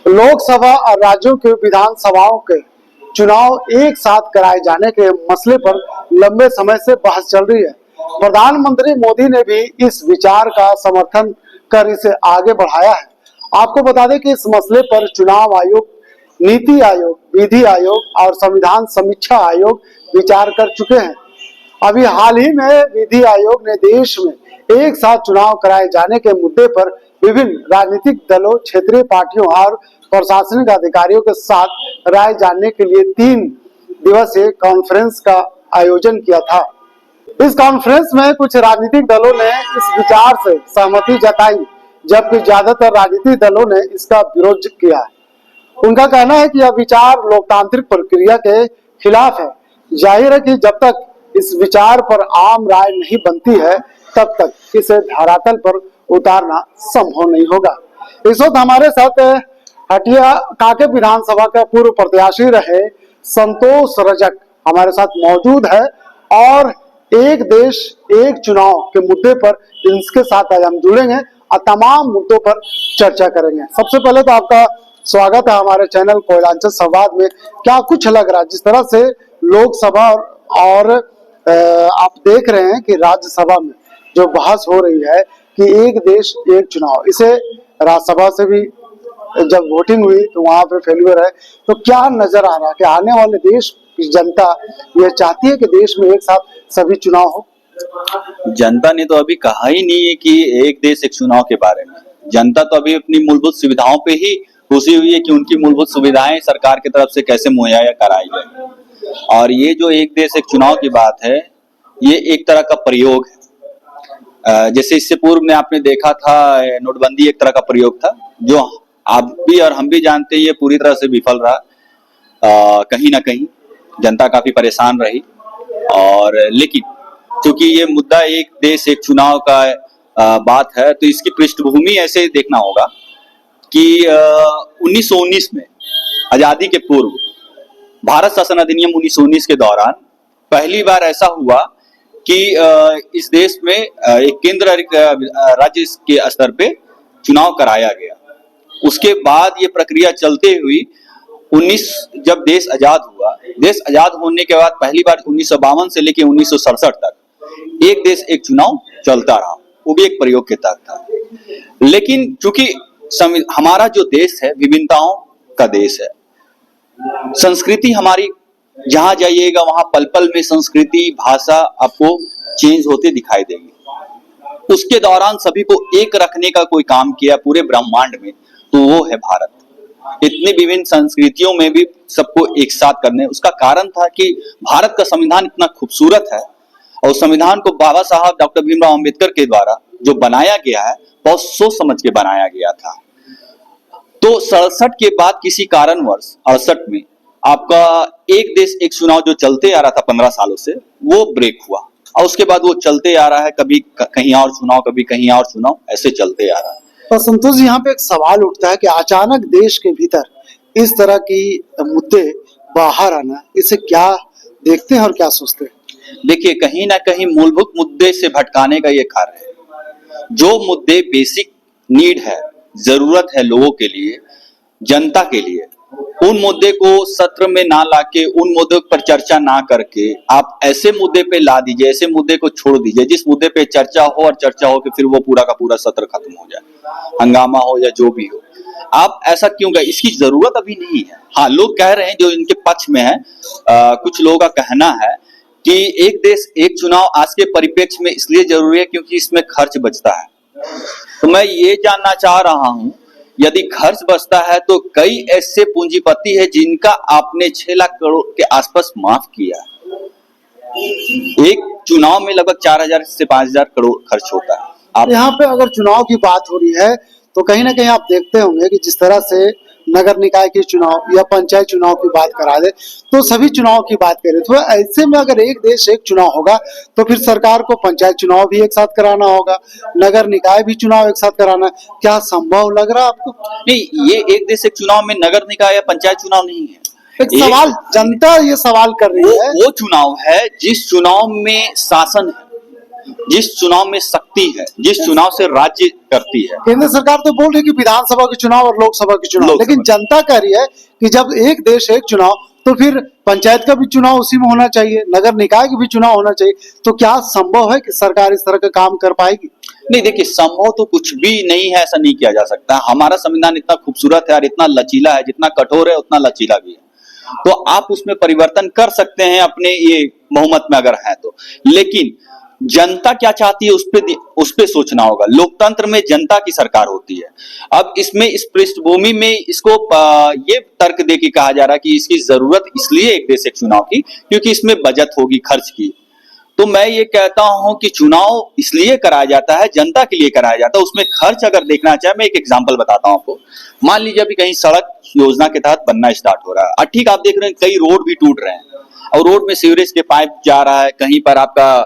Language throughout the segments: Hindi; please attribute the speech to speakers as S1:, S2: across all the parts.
S1: लोकसभा और राज्यों के विधानसभाओं के चुनाव एक साथ कराए जाने के मसले पर लंबे समय से बहस चल रही है। प्रधानमंत्री मोदी ने भी इस विचार का समर्थन कर इसे आगे बढ़ाया है। आपको बता दें कि इस मसले पर चुनाव आयोग, नीति आयोग, विधि आयोग और संविधान समीक्षा आयोग विचार कर चुके हैं। अभी हाल ही में विधि आयोग ने देश में एक साथ चुनाव कराए जाने के मुद्दे पर विभिन्न राजनीतिक दलों, क्षेत्रीय पार्टियों और प्रशासनिक अधिकारियों के साथ राय जानने के लिए 3 दिवसीय कॉन्फ्रेंस का आयोजन किया था। इस कॉन्फ्रेंस में कुछ राजनीतिक दलों ने इस विचार से सहमति जताई, जबकि ज्यादातर राजनीतिक दलों ने इसका विरोध किया है। उनका कहना है कि यह विचार लोकतांत्रिक प्रक्रिया के खिलाफ है। जाहिर है कि जब तक इस विचार पर आम राय नहीं बनती है, तब तक इसे धरातल पर उतारना संभव नहीं होगा। इस वक्त हमारे साथ हटिया कांके विधानसभा के पूर्व प्रत्याशी रहे संतोष रजक हमारे साथ मौजूद है और एक देश एक चुनाव के मुद्दे पर इनके साथ आज हम जुड़ेंगे और तमाम मुद्दों पर चर्चा करेंगे। सबसे पहले तो आपका स्वागत है हमारे चैनल कोयलांचल संवाद में। क्या कुछ लग रहा है जिस तरह से लोकसभा और आप देख रहे हैं कि राज्यसभा में जो बहस हो रही है कि एक देश एक चुनाव, इसे राज्यसभा से भी जब वोटिंग हुई तो वहां पे फेल्यूर है, तो क्या नजर आ रहा है कि आने वाले देश की जनता ये चाहती है कि देश में एक साथ सभी चुनाव हो?
S2: जनता ने तो अभी कहा ही नहीं है कि एक देश एक चुनाव के बारे में। जनता तो अभी अपनी मूलभूत सुविधाओं पे ही खुशी हुई है कि उनकी मूलभूत सुविधाएं सरकार की तरफ से कैसे मुहैया कराई जाए। और ये जो एक देश एक चुनाव की बात है, ये एक तरह का प्रयोग है। जैसे इससे पूर्व में आपने देखा था नोटबंदी एक तरह का प्रयोग था, जो आप भी और हम भी जानते हैं ये पूरी तरह से विफल रहा। कहीं ना कहीं जनता काफी परेशान रही। और लेकिन क्योंकि ये मुद्दा एक देश एक चुनाव का बात है, तो इसकी पृष्ठभूमि ऐसे देखना होगा कि 1919 में आजादी के पूर्व भारत शासन अधिनियम 1919 के दौरान पहली बार ऐसा हुआ कि इस देश में एक केंद्र राज्य के स्तर पे चुनाव कराया गया। उसके बाद ये प्रक्रिया चलते हुई जब देश आजाद हुआ, देश आजाद होने के बाद पहली बार 1952 से लेकर 1967 तक एक देश एक चुनाव चलता रहा, वो भी एक प्रयोग के तहत था। लेकिन चूंकि हमारा जो देश है विभिन्नताओं का देश है, संस्कृति हमारी जहां जाइएगा वहां पल पल में संस्कृति भाषा आपको चेंज होते दिखाई देगी। उसके दौरान सभी को एक रखने का कोई काम किया पूरे ब्रह्मांड में, तो वो है भारत। इतनी विभिन्न संस्कृतियों में भी सबको एक साथ करने, उसका कारण था कि भारत का संविधान इतना खूबसूरत है और संविधान को बाबा साहब डॉक्टर भीमराव अंबेडकर के द्वारा जो बनाया गया है, बहुत सोच समझ के बनाया गया था। तो 67 के बाद किसी कारणवश 68 में आपका एक देश एक चुनाव जो चलते आ रहा था 15 सालों से, वो ब्रेक हुआ और उसके बाद वो चलते आ रहा है, कभी कहीं और चुनाव कभी कहीं और चुनाव, ऐसे चलते आ रहा है।
S1: तो संतोष जी, यहाँ पे एक सवाल उठता है कि अचानक देश के भीतर इस तरह की मुद्दे बाहर आना, इसे क्या देखते हैं और क्या सोचते हैं?
S2: देखिए, कहीं ना कहीं मूलभूत मुद्दे से भटकाने का ये कार्य है। जो मुद्दे बेसिक नीड है, जरूरत है लोगों के लिए, जनता के लिए, उन मुद्दे को सत्र में ना लाके, उन मुद्दों पर चर्चा ना करके आप ऐसे मुद्दे पे ला दीजिए, ऐसे मुद्दे को छोड़ दीजिए जिस मुद्दे पे चर्चा हो और चर्चा हो कि फिर वो पूरा का पूरा सत्र खत्म हो जाए, हंगामा हो या जो भी हो। आप ऐसा क्यों करें? इसकी जरूरत अभी नहीं है। हाँ, लोग कह रहे हैं जो इनके पक्ष में है, कुछ लोगों का कहना है कि एक देश एक चुनाव आज के परिप्रेक्ष्य में इसलिए जरूरी है क्योंकि इसमें खर्च बचता है। तो मैं ये जानना चाह रहा हूं, यदि खर्च बचता है तो कई ऐसे पूंजीपति है जिनका आपने 6 लाख करोड़ के आसपास माफ किया। एक चुनाव में लगभग 4000 से 5000 करोड़ खर्च होता है।
S1: आप यहाँ पे अगर चुनाव की बात हो रही है तो कहीं ना कहीं आप देखते होंगे कि जिस तरह से नगर निकाय के चुनाव या पंचायत चुनाव की बात करा दे, तो सभी चुनाव की बात करें तो ऐसे में अगर एक देश एक चुनाव होगा तो फिर सरकार को पंचायत चुनाव भी एक साथ कराना होगा, नगर निकाय भी चुनाव एक साथ कराना। क्या संभव लग रहा है आपको?
S2: नहीं, ये एक देश एक चुनाव में नगर निकाय या पंचायत चुनाव नहीं है।
S1: एक सवाल जनता ये सवाल कर रही है,
S2: वो चुनाव है जिस चुनाव में शासन है, जिस चुनाव में शक्ति है, जिस चुनाव से राज्य करती है।
S1: केंद्र सरकार तो बोल रही है कि विधानसभा के चुनाव और लोकसभा के चुनाव, लेकिन जनता कह रही है कि जब एक देश एक चुनाव, तो फिर पंचायत का भी चुनाव उसी में होना चाहिए, नगर निकाय का भी चुनाव होना चाहिए। तो क्या संभव है कि सरकार इस तरह का काम कर पाएगी?
S2: नहीं, देखिए, संभव तो कुछ भी नहीं है, ऐसा नहीं किया जा सकता। हमारा संविधान इतना खूबसूरत है और इतना लचीला है, जितना कठोर है उतना लचीला भी है। तो आप उसमें परिवर्तन कर सकते हैं अपने ये बहुमत में अगर है तो, लेकिन जनता क्या चाहती है उस पे सोचना होगा। लोकतंत्र में जनता की सरकार होती है। अब इसमें इस पृष्ठभूमि में इसको ये तर्क दे के कहा जा रहा है कि इसकी जरूरत इसलिए एक देश एक चुनाव की, क्योंकि इसमें बचत होगी खर्च की। तो मैं ये कहता हूं कि चुनाव इसलिए कराया जाता है, जनता के लिए कराया जाता है। उसमें खर्च अगर देखना चाहे, मैं एक एग्जांपल बताता हूं आपको। मान लीजिए अभी कहीं सड़क योजना के तहत बनना स्टार्ट हो रहा है, ठीक, आप देख रहे हैं कई रोड भी टूट रहे हैं और रोड में सीवरेज के पाइप जा रहा है, कहीं पर आपका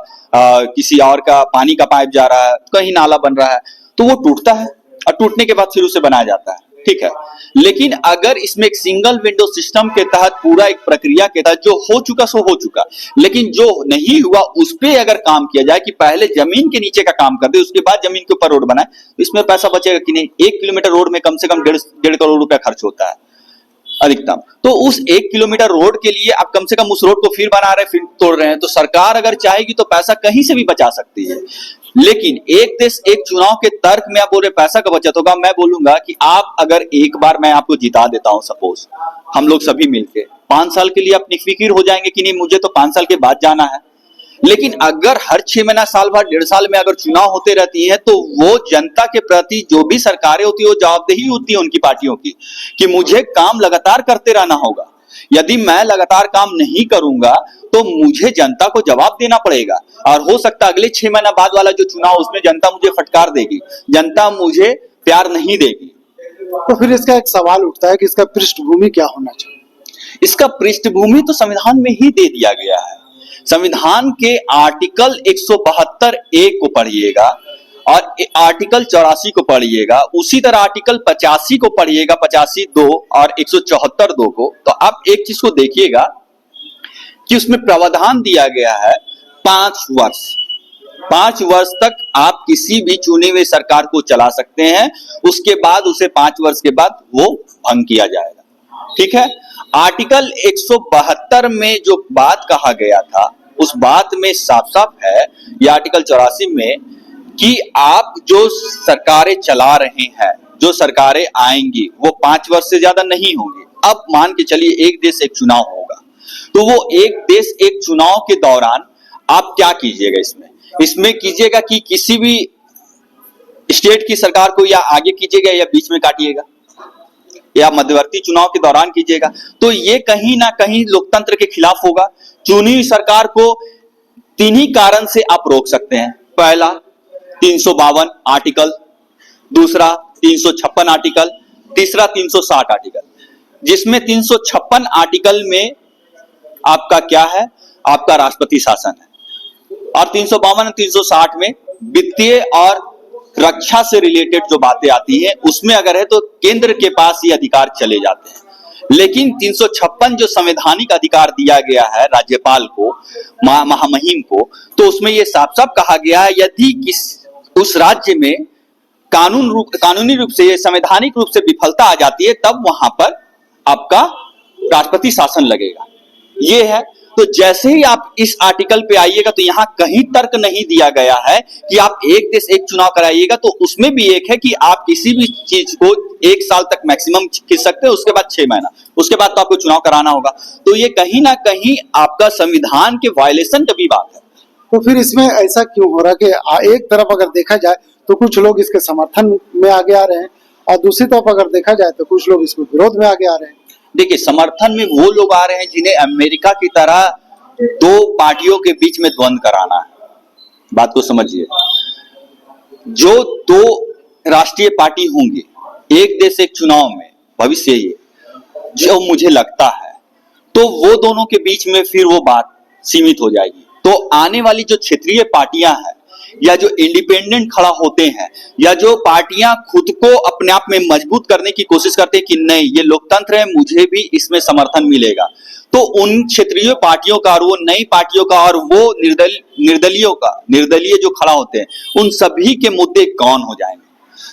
S2: किसी और का पानी का पाइप जा रहा है, कहीं नाला बन रहा है, तो वो टूटता है और टूटने के बाद फिर उसे बनाया जाता है, ठीक है। लेकिन अगर इसमें एक सिंगल विंडो सिस्टम के तहत पूरा एक प्रक्रिया के तहत जो हो चुका सो हो चुका, लेकिन जो नहीं हुआ उस पर अगर काम किया जाए कि पहले जमीन के नीचे का काम कर दे, उसके बाद जमीन के ऊपर रोड बनाए, तो इसमें पैसा बचेगा कि नहीं? 1 किलोमीटर रोड में कम से कम 1.5 करोड़ रुपया खर्च होता है अधिकतम। तो उस 1 किलोमीटर रोड के लिए आप कम से कम उस रोड को फिर बना रहे हैं, फिर तोड़ रहे हैं। तो सरकार अगर चाहेगी तो पैसा कहीं से भी बचा सकती है। लेकिन एक देश एक चुनाव के तर्क में आप बोल रहे पैसा का बचत होगा, मैं बोलूंगा कि आप अगर एक बार मैं आपको जिता देता हूं, सपोज हम लोग सभी मिलके 5 साल के लिए अपनी फिक्र हो जाएंगे कि नहीं मुझे तो 5 साल के बाद जाना है। लेकिन अगर हर 6 महीना, साल भर, 1.5 साल में अगर चुनाव होते रहती है, तो वो जनता के प्रति जो भी सरकारें होती है वो जवाबदेही होती है उनकी पार्टियों की कि मुझे काम लगातार करते रहना होगा। यदि मैं लगातार काम नहीं करूंगा तो मुझे जनता को जवाब देना पड़ेगा, और हो सकता है अगले 6 महीना बाद वाला जो चुनाव उसमें जनता मुझे फटकार देगी, जनता मुझे प्यार नहीं देगी।
S1: तो फिर इसका एक सवाल उठता है कि इसका पृष्ठभूमि क्या होना चाहिए?
S2: इसका पृष्ठभूमि तो संविधान में ही दे दिया गया है। संविधान के आर्टिकल 172A को पढ़िएगा और आर्टिकल 84 को पढ़िएगा, उसी तरह आर्टिकल 85 को पढ़िएगा, 85(2) और 174(2) को। तो आप एक चीज को देखिएगा कि उसमें प्रावधान दिया गया है 5 वर्ष। 5 वर्ष तक आप किसी भी चुनी हुई सरकार को चला सकते हैं, उसके बाद उसे 5 वर्ष के बाद वो भंग किया जाएगा, ठीक है। आर्टिकल 172 में जो बात कहा गया था उस बात में साफ साफ है, या आर्टिकल 84 में, कि आप जो सरकारें चला रहे हैं, जो सरकारें आएंगी वो 5 वर्ष से ज्यादा नहीं होंगी। अब मान के चलिए एक देश एक चुनाव होगा, तो वो एक देश एक चुनाव के दौरान आप क्या कीजिएगा? इसमें कीजिएगा कि किसी भी स्टेट की सरकार को या आगे कीजिएगा या बीच में काटिएगा या मध्यवर्ती चुनाव के दौरान कीजिएगा। तो ये कहीं ना कहीं लोकतंत्र के खिलाफ होगा। चुनी हुई सरकार को 3 ही कारण से आप रोक सकते हैं। पहला 352 आर्टिकल, दूसरा 356 आर्टिकल, तीसरा 360 आर्टिकल। जिसमें 356 आर्टिकल में आपका क्या है? आपका राष्ट्रपति शासन है, और 352 और 360 में वित्तीय और रक्षा से रिलेटेड जो बातें आती हैं उसमें अगर है तो केंद्र के पास ये अधिकार चले जाते हैं। लेकिन 356 जो संवैधानिक अधिकार दिया गया है राज्यपाल को, महामहिम को, तो उसमें ये साफ साफ कहा गया है यदि उस राज्य में कानूनी रूप से, ये संवैधानिक रूप से विफलता आ जाती है, तब वहां पर आपका राष्ट्रपति शासन लगेगा। ये है। तो जैसे ही आप इस आर्टिकल पे आइएगा तो यहां कहीं तर्क नहीं दिया गया है कि आप एक देश एक चुनाव कराइएगा। तो उसमें भी एक है कि आप किसी भी चीज को 1 साल तक मैक्सिमम खींच सकते हैं, उसके बाद 6 महीना, उसके बाद तो आपको चुनाव कराना होगा। तो ये कहीं ना कहीं आपका संविधान के वायलेशन का भी बात है।
S1: तो फिर इसमें ऐसा क्यों हो रहा है कि एक तरफ अगर देखा जाए तो कुछ लोग इसके समर्थन में आगे आ रहे हैं, और दूसरी तरफ अगर देखा जाए तो कुछ लोग इसमें विरोध में आगे आ रहे हैं।
S2: देखिए, समर्थन में वो लोग आ रहे हैं जिन्हें अमेरिका की तरह 2 पार्टियों के बीच में द्वंद्व कराना है। बात को समझिए, जो 2 राष्ट्रीय पार्टी होंगे एक देश एक चुनाव में भविष्य, ये जो मुझे लगता है, तो वो दोनों के बीच में फिर वो बात सीमित हो जाएगी। तो आने वाली जो क्षेत्रीय पार्टियां हैं, या जो इंडिपेंडेंट खड़ा होते हैं या जो पार्टियां खुद को अपने आप में मजबूत करने की कोशिश करते हैं कि नहीं ये लोकतंत्र है, मुझे भी इसमें समर्थन मिलेगा, तो उन क्षेत्रीय पार्टियों का और वो नई पार्टियों का और वो निर्दलीय जो खड़ा होते हैं उन सभी के मुद्दे गौन हो जाएंगे।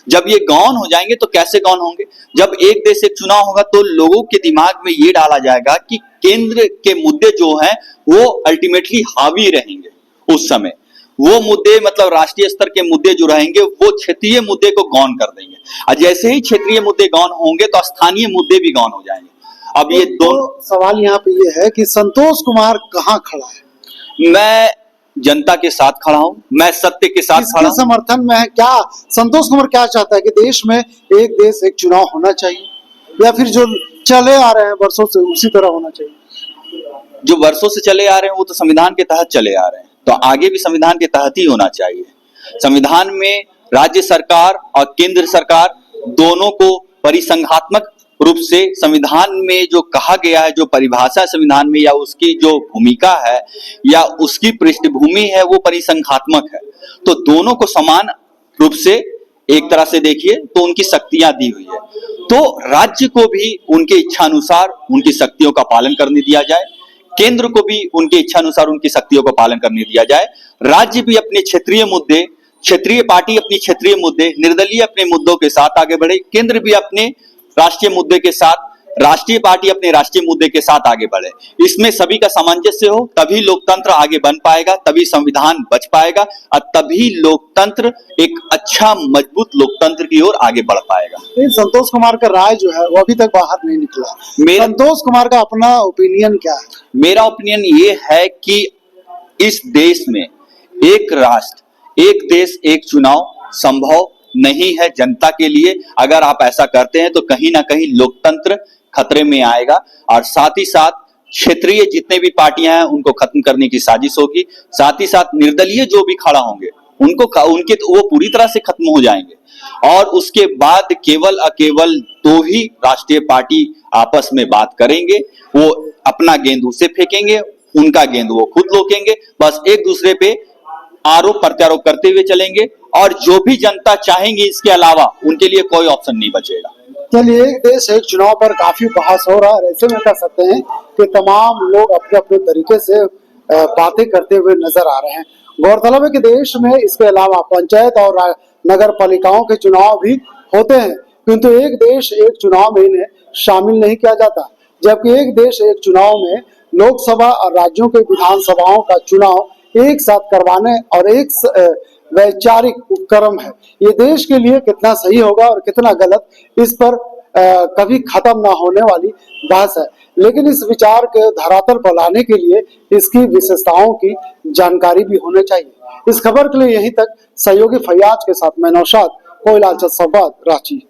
S2: जब ये गौन हो जाएंगे तो कैसे गौन होंगे? जब एक देश एक चुनाव होगा तो लोगों के दिमाग में ये डाला जाएगा कि केंद्र के मुद्दे जो हैं वो अल्टीमेटली हावी रहेंगे। उस समय वो मुद्दे मतलब राष्ट्रीय स्तर के मुद्दे जो रहेंगे वो क्षेत्रीय मुद्दे को गौन कर देंगे, और जैसे ही क्षेत्रीय मुद्दे गौन होंगे तो स्थानीय मुद्दे भी गौन हो जाएंगे। अब ये दोनों
S1: सवाल यहाँ पे ये है कि संतोष कुमार कहाँ खड़ा है?
S2: मैं जनता के साथ खड़ा हूं, मैं सत्य के साथ खड़ा
S1: किसके
S2: हूं।
S1: समर्थन में है? क्या संतोष कुमार क्या चाहता है कि देश में एक देश एक चुनाव होना चाहिए या फिर जो चले आ रहे हैं वर्षों से उसी तरह होना चाहिए?
S2: जो वर्षों से चले आ रहे हैं वो तो संविधान के तहत चले आ रहे हैं, तो आगे भी संविधान के तहत ही होना चाहिए। संविधान में राज्य सरकार और केंद्र सरकार दोनों को परिसंघात्मक रूप से संविधान में जो कहा गया है, जो परिभाषा है संविधान में या उसकी जो भूमिका है या उसकी पृष्ठभूमि है वो परिसंघात्मक है, तो दोनों को समान रूप से एक तरह से देखिए तो उनकी शक्तियां दी हुई है, तो राज्य को भी उनके इच्छानुसार उनकी शक्तियों का पालन करने दिया जाए, केंद्र को भी उनके इच्छानुसार उनकी शक्तियों का पालन करने दिया जाए। राज्य भी अपने क्षेत्रीय मुद्दे, क्षेत्रीय पार्टी अपनी क्षेत्रीय मुद्दे, निर्दलीय अपने मुद्दों के साथ आगे बढ़े, केंद्र भी अपने राष्ट्रीय मुद्दे के साथ, राष्ट्रीय पार्टी अपने राष्ट्रीय मुद्दे के साथ आगे बढ़े। इसमें सभी का सामंजस्य हो तभी लोकतंत्र आगे बन पाएगा, तभी संविधान बच पाएगा और तभी लोकतंत्र एक अच्छा मजबूत लोकतंत्र की ओर आगे बढ़ पाएगा।
S1: लेकिन संतोष कुमार का राय जो है वो अभी तक बाहर नहीं निकला। संतोष कुमार का अपना ओपिनियन क्या है?
S2: मेरा ओपिनियन ये है कि इस देश में एक राष्ट्र एक देश एक चुनाव संभव नहीं है जनता के लिए। अगर आप ऐसा करते हैं तो कहीं ना कहीं लोकतंत्र खतरे में आएगा और साथ ही साथ क्षेत्रीय जितने भी पार्टियां हैं उनको खत्म करने की साजिश होगी, साथ ही साथ निर्दलीय जो भी खड़ा होंगे उनके वो पूरी तरह से खत्म हो जाएंगे और उसके बाद केवल अकेवल दो ही राष्ट्रीय पार्टी आपस में बात करेंगे, वो अपना गेंद उसे फेंकेंगे, उनका गेंद वो खुद रोकेंगे, बस एक दूसरे पे आरोप प्रत्यारोप करते हुए चलेंगे और जो भी जनता चाहेंगी इसके अलावा उनके लिए कोई ऑप्शन नहीं बचेगा।
S1: चलिए, एक देश एक चुनाव पर काफी बहस हो रहा है, ऐसे में कह सकते हैं कि तमाम लोग अपने अपने तरीके से बातें करते हुए नजर आ रहे हैं। गौरतलब है कि देश में इसके अलावा पंचायत और नगर पालिकाओं के चुनाव भी होते हैं, किंतु एक देश एक चुनाव में इन्हें शामिल नहीं किया जाता, जबकि एक देश एक चुनाव में लोकसभा और राज्यों के विधानसभाओं का चुनाव एक साथ करवाने और एक वैचारिक उपक्रम है। ये देश के लिए कितना सही होगा और कितना गलत, इस पर कभी खत्म ना होने वाली बहस है, लेकिन इस विचार के धरातल पर लाने के लिए इसकी विशेषताओं की जानकारी भी होनी चाहिए। इस खबर के लिए यहीं तक। सहयोगी फैयाज के साथ मैं नौशाद, कोयलांचल संवाद, रांची।